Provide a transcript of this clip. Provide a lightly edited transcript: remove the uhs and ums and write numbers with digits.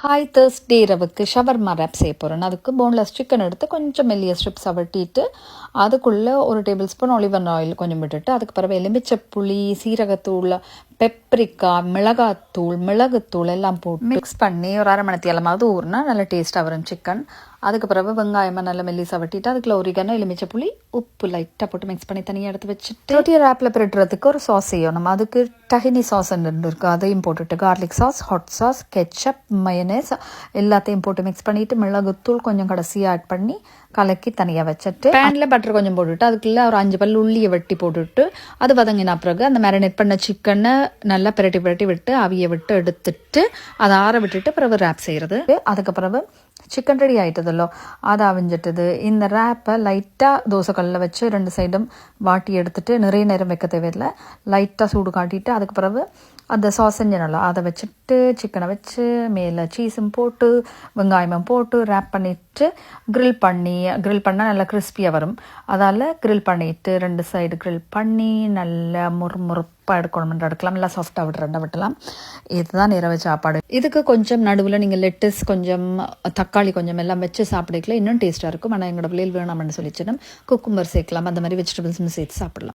Hi Thursday இரவுக்கு shawarma rape செய்ய போகிறேன். அதுக்கு போன்லெஸ் சிக்கன் எடுத்து கொஞ்சம் மெல்லிய ஸ்ட்ரிப்ஸ் வட்டிட்டு அதுக்குள்ளே ஒரு டேபிள் ஸ்பூன் ஒலிவன் ஆயில் கொஞ்சம் விட்டுட்டு அதுக்கு பிறகு எலுமிச்சை புளி, சீரகத்தூள், பெப்ரிக்காய், மிளகுத்தூள் எல்லாம் போட்டு மிக்ஸ் பண்ணி ஒரு அரை மணி நேரமாவது ஊறினா நல்ல டேஸ்ட்டாக வரும் சிக்கன். அதுக்கு பிறகு வெங்காயமாக நல்லா மெல்லிசாக வட்டிட்டு அதுக்குள்ள ஒரிகனோ, எலுமிச்சை புளி, உப்பு லைட்டாக போட்டு மிக்ஸ் பண்ணி தனியாக எடுத்து வச்சுட்டு ரொட்டியை ரேப்பில் பிரட்டுறதுக்கு ஒரு சாஸ் செய்யணும். அதுக்கு டஹினி சாஸ் இருக்குது, அதையும் போட்டுட்டு garlic sauce, hot sauce, ketchup, mayonnaise எல்லாத்தையும் போட்டு மிக்ஸ் பண்ணிவிட்டு மிளகுத்தூள் கொஞ்சம் கடைசியாக ஆட் பண்ணி கலக்கி தனியாக வச்சுட்டு பேனில் பட்டர் கொஞ்சம் போட்டுட்டு அதுக்குள்ளே ஒரு 5 பல் உள்ளியை வெட்டி போட்டுட்டு அது வதங்கின பிறகு அந்த மேரினேட் பண்ண சிக்கனை நல்லா பிரட்டி விட்டு அவியை விட்டு எடுத்துட்டு அதை ஆற விட்டுட்டு பிறகு ரேப் செய்கிறது. அதுக்கு பிறகு சிக்கன் ரெடி ஆகிட்டதല്ലോ, அதை அவிஞ்சிட்டது. இந்த ரேப்பை லைட்டாக தோசைக்கல்லில் வச்சு 2 சைடும் வாட்டி எடுத்துட்டு நிறைய நேரம் வைக்க தேவையில்லை, லைட்டாக சூடு காட்டிட்டு அதுக்கு பிறகு அந்த சாஸ் செஞ்சனല്ലോ அதை வச்சுட்டு சிக்கனை வச்சு மேலே சீஸும் போட்டு வெங்காயமும் போட்டு ரேப் பண்ணிவிட்டு க்ரில் பண்ணால் நல்லா கிறிஸ்பியாக வரும். அதால் க்ரில் பண்ணிவிட்டு 2 சைடு க்ரில் பண்ணி நல்லா முறுப்பாக எடுக்கலாம், நல்லா சாஃப்டாக விட்டலாம். இதுதான் இரவு சாப்பாடு. இதுக்கு கொஞ்சம் நடுவில் நீங்கள் லெட்டஸ் கொஞ்சம் தக்காளி கொஞ்சம் எல்லாம் வச்சு சாப்பிடக்கலாம், இன்னும் டேஸ்ட்டாக இருக்கும். ஆனால் எங்களோட பிள்ளைகள் வேணாம்னு சொல்லிச்சுன்னா குக்கும்பர் சேர்க்கலாம், அந்த மாதிரி வெஜிடபிள்ஸ்னு சேர்த்து சாப்பிடலாம்.